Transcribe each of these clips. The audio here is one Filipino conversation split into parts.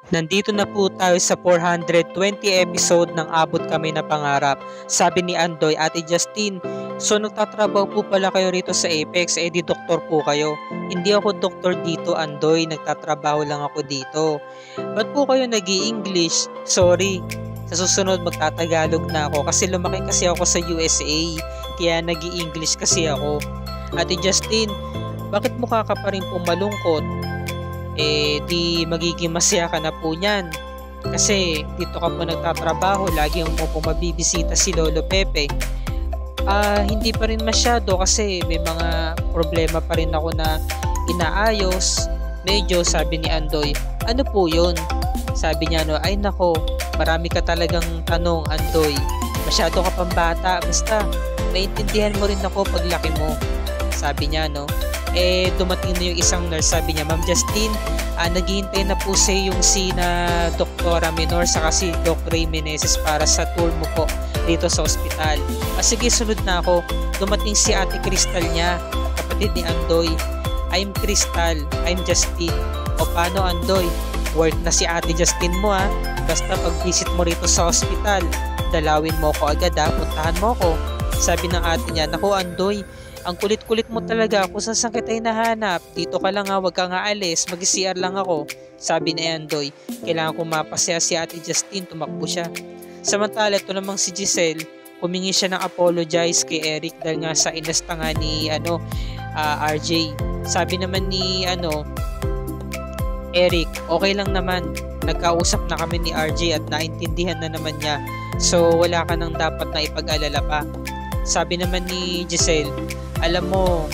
Nandito na po tayo sa 420 episode ng Abot Kami na Pangarap. Sabi ni Andoy, Ate Justine, so nagtatrabaho po pala kayo rito sa Apex, di doktor po kayo. Hindi ako doktor dito, Andoy, nagtatrabaho lang ako dito. Ba't po kayo nag-i-English? Sorry, sa susunod magtatagalog na ako kasi lumaki kasi ako sa USA, kaya nag-i-English kasi ako. Ate Justine, bakit mukha ka pa rin po malungkot? Di magiging masaya ka na po niyan. Kasi dito ka po nagtatrabaho, lagi mo po mabibisita si Lolo Pepe. Hindi pa rin masyado kasi may mga problema pa rin ako na inaayos. Medyo, sabi ni Andoy. Ano po yun? Sabi niya, ay nako, marami ka talagang tanong, Andoy. Masyado ka pang bata, basta maintindihan mo rin ako paglaki mo. Sabi niya, dumating na yung isang nurse, sabi niya, Ma'am Justine, naghihintay na po sa yung na Doktora Menor saka si Doc Ray Meneses para sa tour mo po dito sa ospital. Sige, sunod na ako. Dumating si Ate Crystal niya, kapatid ni Andoy. I'm Crystal, I'm Justine. O paano, Andoy? Work na si Ate Justine mo Basta pag-visit mo rito sa ospital, dalawin mo ko agad puntahan mo ko. Sabi ng ate niya, naku Andoy, ang kulit-kulit mo talaga, kung saan kita hinahanap. Dito ka lang wag kang aalis, mag-CR lang ako. Sabi ni Andoy, kailangan kong mapasaya si Ate Justine, tumakbo siya. Samantala, ito namang si Giselle, humingi siya ng apologize kay Eric dahil nga sa inasta nga ni RJ. Sabi naman ni Eric, okay lang naman. Nagkausap na kami ni RJ at naintindihan na naman niya. So wala ka nang dapat na ipag-alala pa. Sabi naman ni Giselle, alam mo,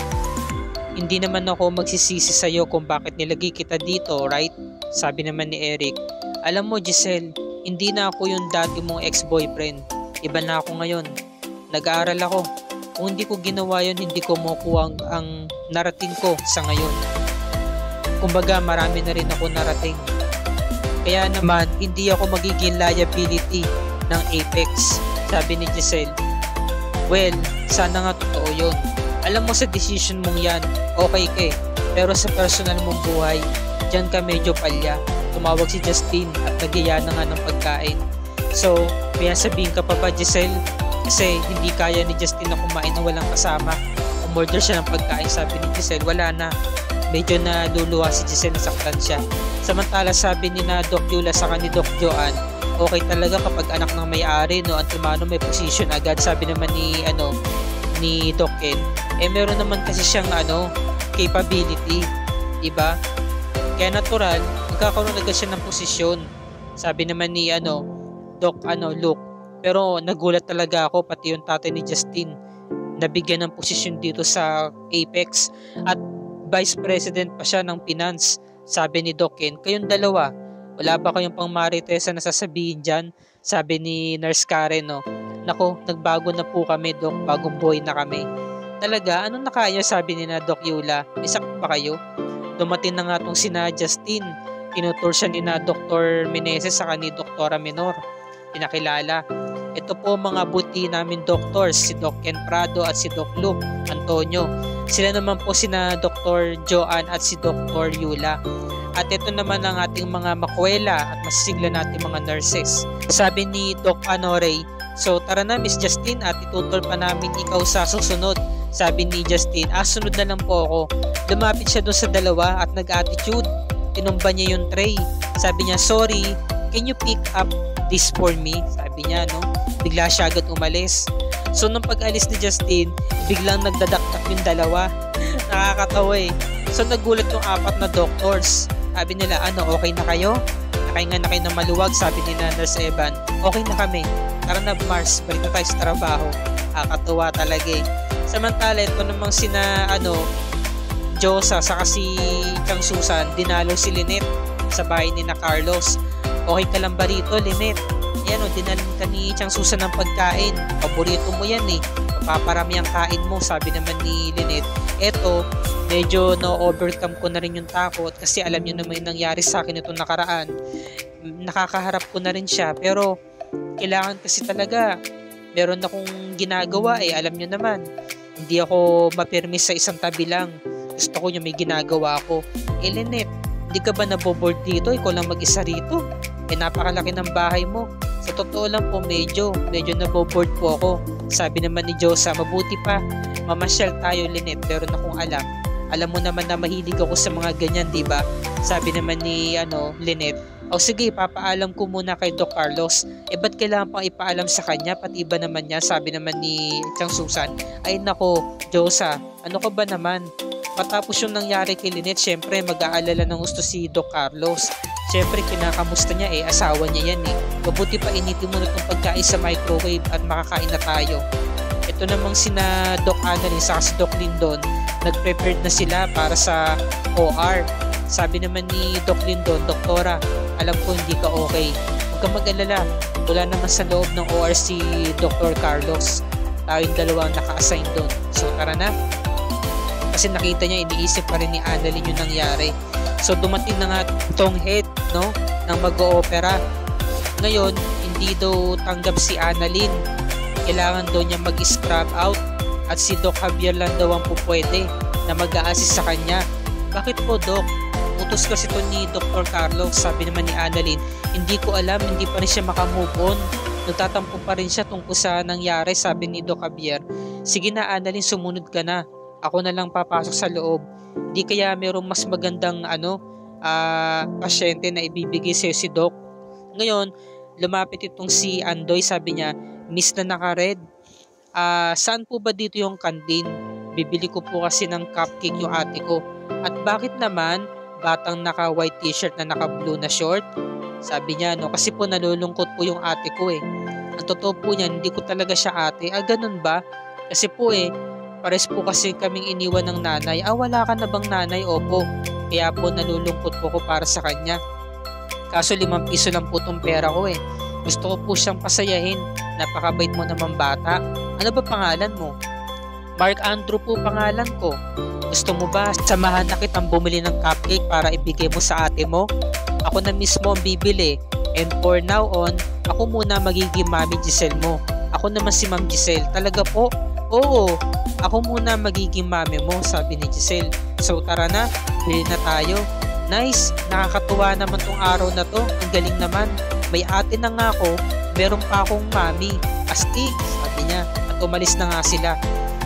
hindi naman ako magsisisi sa'yo kung bakit nilagay kita dito, right? Sabi naman ni Eric, alam mo Giselle, hindi na ako yung dati mong ex-boyfriend. Iba na ako ngayon. Nag-aaral ako. Kung hindi ko ginawa yun, hindi ko makuha ang narating ko sa ngayon. Kumbaga, marami na rin ako narating. Kaya naman, hindi ako magiging liability ng Apex. Sabi ni Giselle, well, sana nga totoo yun. Alam mo sa decision mong yan, okay ka pero sa personal mong buhay, dyan ka medyo palya. Tumawag si Justine at nagyaya na nga ng pagkain. So, may sabihin ka pa ba Giselle? Kasi hindi kaya ni Justine na kumain na walang kasama. Umorder siya ng pagkain, sabi ni Giselle, wala na. Medyo na luluha si Giselle, nasaktan siya. Samantala sabi ni na Doc Yula sa ni Doc Joan, okay talaga kapag anak ng may-ari, ang tumano may position agad. Sabi naman ni Doc Ken, meron naman kasi siyang capability, diba? Kaya natural, magkakaroon agad siya ng posisyon. Sabi naman ni Doc Luke, pero nagulat talaga ako, pati yung tatay ni Justine nabigyan ng posisyon dito sa Apex at Vice President pa siya ng Finance. Sabi ni Doc Ken, kayong dalawa, wala ba kayong pang marites na sasabihin dyan? Sabi ni Nurse Karen, nako, nagbago na po kami, Doc, bagong buhay na kami. Talaga, anong nakaya? Sabi ni na Doc Yula, isak ba kayo? Dumating na nga tong sina Justine, tinutur siya ni na Dr. Meneses sa ni Doktora Menor. Pinakilala, ito po mga buti namin doctors, si Doc Ken Prado at si Doc Luke Antonio. Sila naman po sina Dr. Joan at si Dr. Yula. At ito naman ang ating mga makwela at masisigla natin mga nurses. Sabi ni Doc Ray, so tara na Miss Justine at itutur pa namin ikaw sa susunod. Sabi ni Justine, sunod na lang po ako. Lumapit siya doon sa dalawa at nag-attitude. Tinumba niya yung tray. Sabi niya, sorry, can you pick up this for me? Sabi niya, bigla siya agad umalis. So nung pag-alis ni Justine, biglang nagdadaktak yung dalawa. Nakakatawa So nagulat yung apat na doctors. Sabi nila, okay na kayo? Nakahinga na kayo ng maluwag, sabi ni Nurse Evan. Okay na kami. Tara na Mars, balik na tayo sa trabaho. Nakakatuwa talaga Samantala, ito namang sina Josa saka si Chang Susan, dinalo si Lynette sa bahay ni na Carlos. Okay ka lang ba rito, Lynette? Yan dinalan ka ni Chang Susan ng pagkain. Paborito mo yan Paparami ang kain mo, sabi naman ni Lynette. Eto, medyo na-overcome ko na rin yung takot kasi alam niyo naman yung nangyari sa akin itong nakaraan. Nakakaharap ko na rin siya pero kailangan kasi talaga meron akong ginagawa alam niyo naman. Hindi ako mapirmis sa isang tabi lang. Gusto ko yung may ginagawa ako. Lynette, Hindi ka ba naboboard dito? Ikaw lang mag-isa rito. Napakalaki ng bahay mo. Sa totoo lang po, medyo naboboard po ako. Sabi naman ni Josa, mabuti pa, mamasyal tayo, Lynette. Meron akong alam. Alam mo naman na mahilig ako sa mga ganyan, di ba? Sabi naman ni Lynette, o sige, papaalam ko muna kay Doc Carlos. Ba't kailangan pang ipaalam sa kanya? Pati iba naman niya, sabi naman ni Chang Susan. Ay nako, Josa, ano ka ba naman? Matapos yung nangyari kay Lynette, syempre mag-aalala ng gusto si Doc Carlos. Syempre kinakamusta niya asawa niya yan Mabuti pa initin mo na itong pagkain sa microwave at makakain na tayo. Ito namang sina Doc Annalyn sa si Doc Lindon, nag-prepared na sila para sa OR. Sabi naman ni Doc Lindon, Doktora, alam ko hindi ka okay. Huwag kang mag-alala. Wala naman sa loob ng OR si Dr. Carlos. Tayong dalawang naka-assign doon. So tara na. Kasi nakita niya, iniisip pa rin ni Annalyn yung nangyari. So dumating na nga itong head ng mag-o-opera. Ngayon, hindi daw tanggap si Annalyn. Kailangan daw niya mag-scrub out at si Doc Javier lang daw ang pupwede na mag-a-assist sa kanya. Bakit po, Doc? Utos kasi ito ni Dr. Carlos. Sabi naman ni Annalyn, hindi ko alam, hindi pa rin siya makamove on. Nagtatampo pa rin siya tungkol sa nangyari, sabi ni Doc Javier. Sige na, Annalyn, sumunod ka na. Ako na lang papasok sa loob. Hindi kaya mayroong mas magandang pasyente na ibibigay sa'yo si Doc. Ngayon, lumapit itong si Andoy, sabi niya, Miss na naka-red, saan po ba dito yung canteen? Bibili ko po kasi ng cupcake yung ate ko. At bakit naman batang naka-white t-shirt na naka-blue na short? Sabi niya, kasi po nalulungkot po yung ate ko Ang totoo po niyan, hindi ko talaga siya ate. Ganun ba? Kasi po pares po kasi kaming iniwan ng nanay. Wala ka na bang nanay? Opo. Kaya po nalulungkot po ko para sa kanya. Kaso 5 piso lang po tong pera ko Gusto ko po siyang pasayahin. Napakabait mo naman bata. Ano ba pangalan mo? Mark Andrew po pangalan ko. Gusto mo ba samahan na kitang bumili ng cupcake para ibigay mo sa ate mo? Ako na mismo ang bibili. And for now on, ako muna magiging Mami Giselle mo. Ako naman si Ma'am Giselle. Talaga po? Oo. Ako muna magiging mami mo, sabi ni Giselle. So tara na, bili na tayo. Nice, nakakatuwa naman tong araw na to. Ang galing naman. May ate na nga ako, meron pa akong mami. Astig, sabi niya. At umalis na nga sila.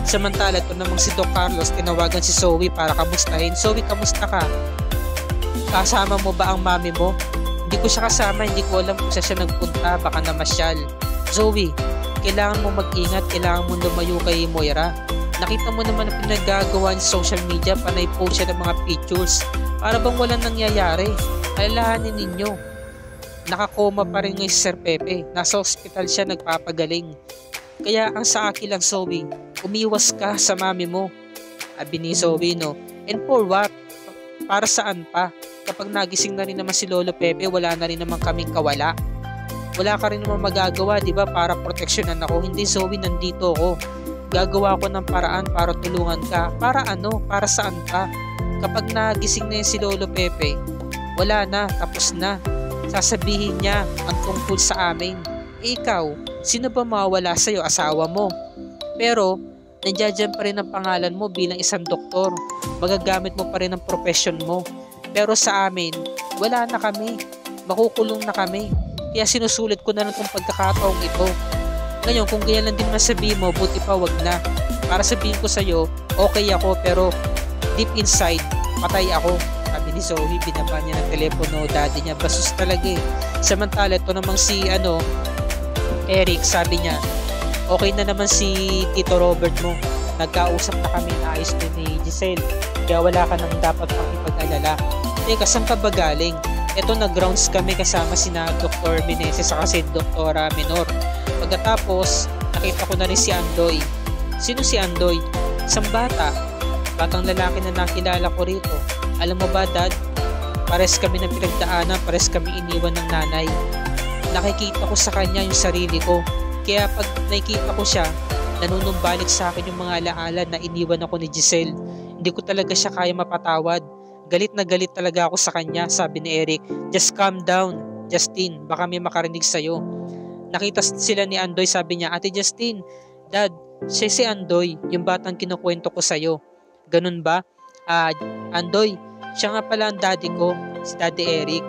Samantala, ito namang si Doc Carlos, tinawagan si Zoe para kamustahin. Zoe, kamusta ka? Kasama mo ba ang mami mo? Hindi ko siya kasama, hindi ko alam kung siya nagpunta, baka namasyal. Zoe, kailangan mo mag-ingat, kailangan mo lumayo kay Moira. Nakita mo naman ang pinagagawa sa social media, panay post siya ng mga pictures. Para bang walang nangyayari. Alalahanin ninyo. Nakakoma pa rin ngayon si Sir Pepe. Nasa hospital siya, nagpapagaling. Kaya ang sa akin lang, Zoe, umiwas ka sa mami mo. Sabi ni Zoe, And for what? Para saan pa? Kapag nagising na rin naman si Lolo Pepe, wala na rin naman kaming kawala. Wala ka rin naman magagawa, di ba? Para proteksyonan ako. Hindi, Zoe, nandito ako. Gagawa ko ng paraan para tulungan ka. Para ano? Para saan ka? Kapag nagising na yun si Lolo Pepe, wala na, tapos na. Sasabihin niya ang tungkol sa amin. Ikaw, sino ba mawawala sa'yo? Asawa mo. Pero, nandiyan pa rin ang pangalan mo bilang isang doktor. Magagamit mo pa rin ang profession mo. Pero sa amin, wala na kami. Makukulong na kami. Kaya sinusulit ko na lang itong pagkakataong ito. Ngayon, kung ganyan lang din masabihin mo, buti pa wag na. Para sabihin ko sa'yo, okay ako, pero deep inside, patay ako. Sabi ni Zoe, binaba niya ng telepono, daddy niya, basus talaga Samantala, ito namang si Eric, sabi niya, okay na naman si Tito Robert mo. Nagkausap na kami, ayos din ni Giselle. Kaya wala ka nang dapat pang ipag-alala. Teka, saan ka ba galing? Ito, nag-grounds kami kasama sina Dr. Meneses sa si Dr. Menor. Pagkatapos, nakita ko na rin si Andoy. Sino si Andoy? Isang bata. Batang lalaki na nakilala ko rito. Alam mo ba, Dad? Pares kami ng pinagdaanan, pares kami iniwan ng nanay. Nakikita ko sa kanya yung sarili ko. Kaya pag nakikita ko siya, nanunumbalik sa akin yung mga alaala na iniwan ako ni Giselle. Hindi ko talaga siya kaya mapatawad. Galit na galit talaga ako sa kanya, sabi ni Eric. Just calm down, Justin. Baka may makarinig sa'yo. Nakita sila ni Andoy, sabi niya, Ate Justin, Dad, siya si Andoy, yung batang kinukwento ko sa'yo. Ganun ba? Andoy, siya nga pala ang daddy ko. si Daddy Eric.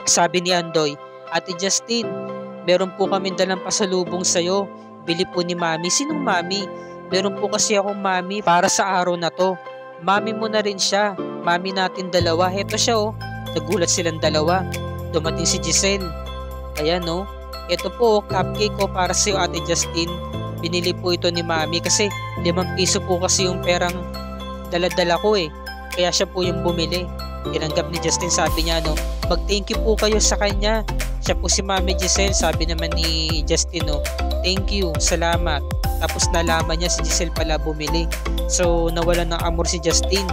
Sabi ni Andoy, Ate Justin, meron po kami dalang pasalubong sa'yo. Bili po ni Mami. Sinong Mami? Meron po kasi akong Mami para sa araw na to. Mami mo na rin siya. Mami natin dalawa. Heto siya oh. Nagulat silang dalawa. Dumating si Giselle. Ayan oh. Ito po, cupcake ko para sa'yo Ate Justin. Binili po ito ni Mami kasi 5 piso po kasi yung perang dala-dala ko eh. Kaya siya po yung bumili. Tinanggap ni Justin, sabi niya no, mag-thank you po kayo sa kanya. Siya po si Mami Giselle, sabi naman ni Justin no, thank you, salamat. Tapos nalaman niya si Giselle pala bumili. So nawalan ng amor si Justin.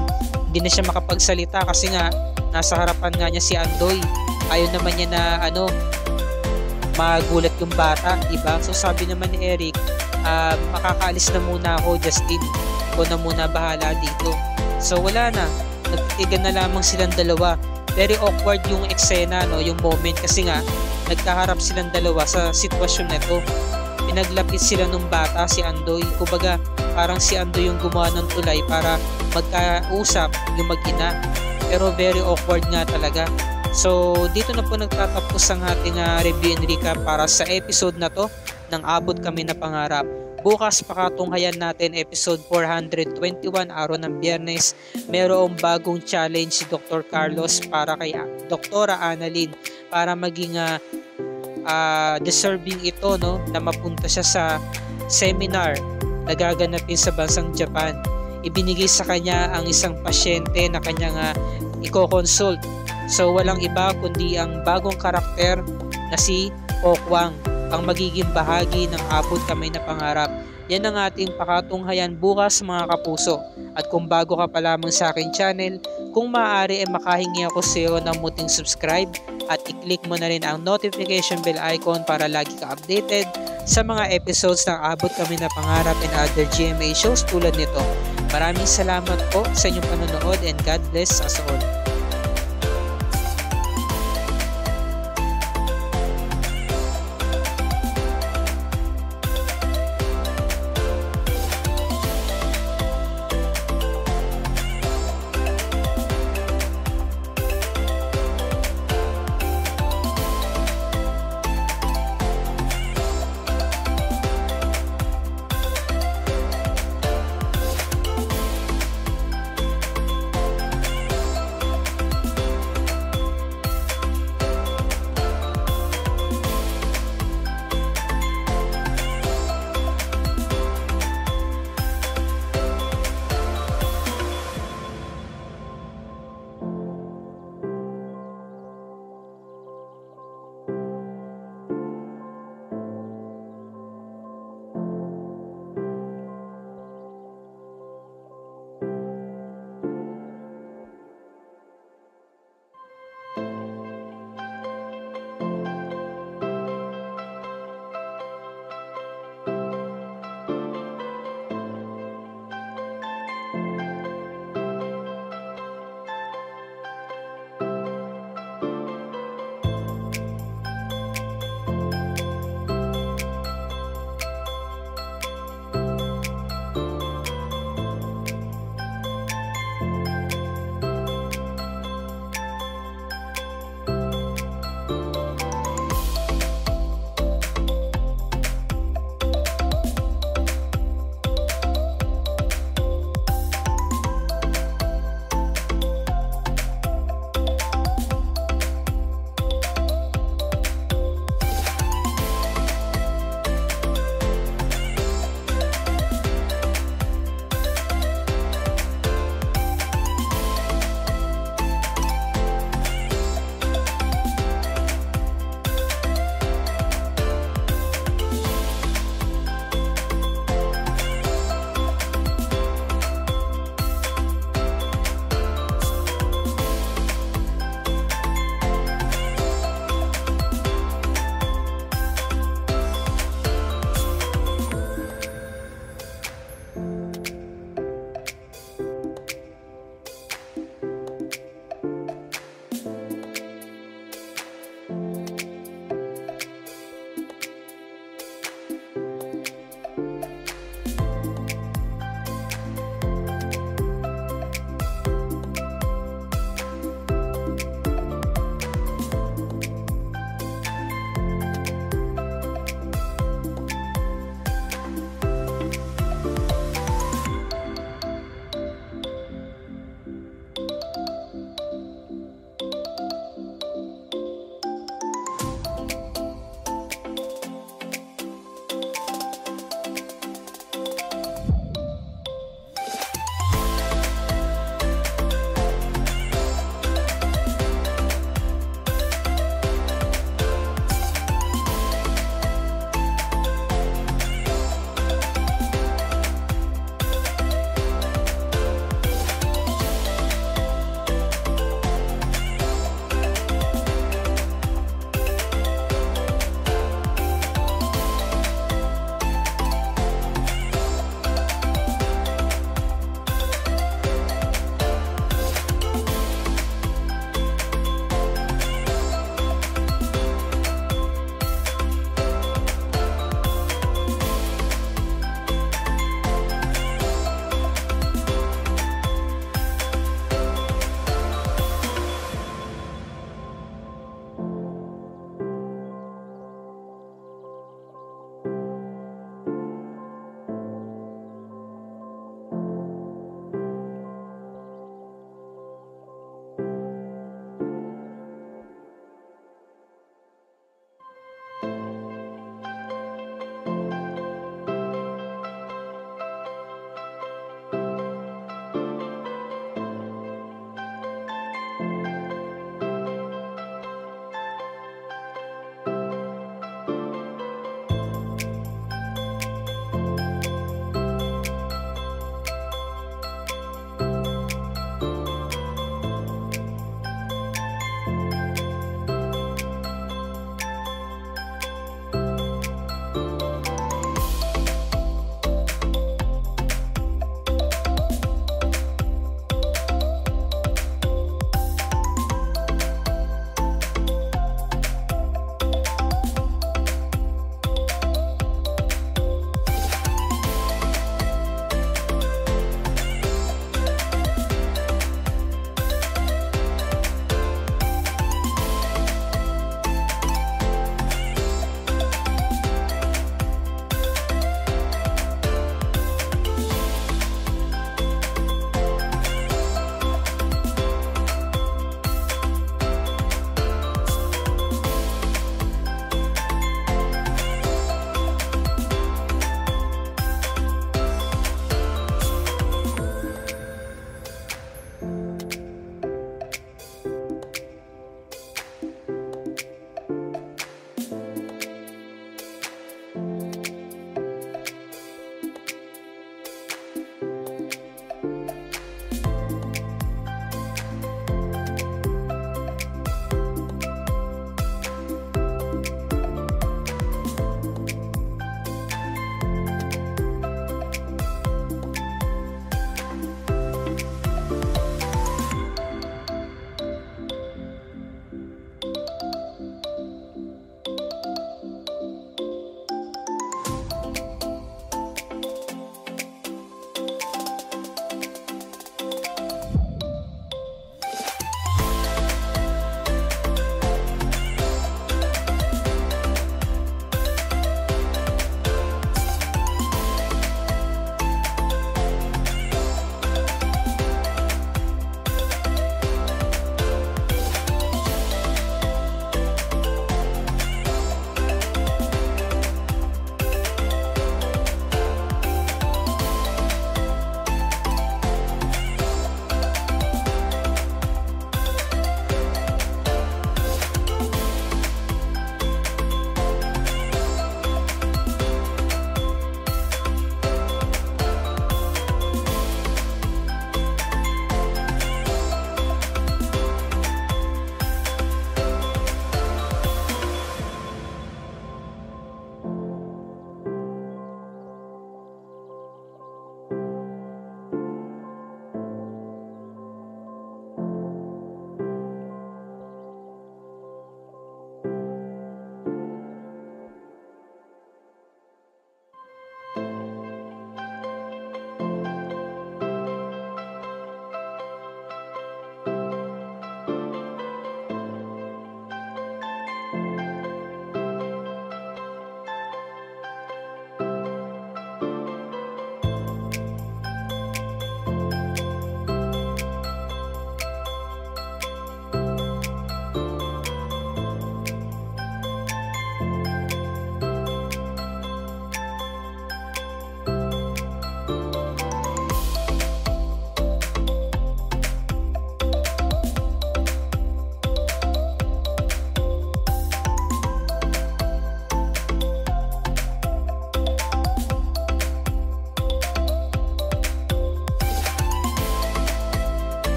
Hindi na siya makapagsalita kasi nga nasa harapan nga niya si Andoy. Ayaw naman niya na magulat yung bata, diba? So sabi naman ni Eric, makakaalis na muna ako Justin. Ikaw na muna bahala dito. So wala na. Nagtitigan na lamang silang dalawa. Very awkward yung eksena, no, yung moment kasi nga nagkaharap silang dalawa sa sitwasyon na ito. Pinaglapit sila nung bata si Andoy. Kumbaga parang si Andoy yung gumawa ng tulay para magkausap yung mag-ina. Pero very awkward nga talaga. So dito na po nagtatapos ang ating review and recap para sa episode na to ng Abot Kami na Pangarap. Bukas pakatunghayan natin episode 421 araw ng Biyernes. Merong bagong challenge si Dr. Carlos para kay Doktora Annalyn para maging deserving ito no na mapunta siya sa seminar na gaganapin sa bansang Japan. Ibinigay sa kanya ang isang pasyente na kanyang i-consult. So walang iba kundi ang bagong karakter na si Okwang ang magiging bahagi ng Abot Kami na Pangarap. Yan ang ating pakatunghayan bukas mga kapuso. At kung bago ka pa lamang sa aking channel, kung maaari ay makahingi ako sa iyo ng muting subscribe at i-click mo na rin ang notification bell icon para lagi ka updated sa mga episodes ng Abot Kami na Pangarap and other GMA shows tulad nito. Maraming salamat po sa inyong panonood and God bless us all.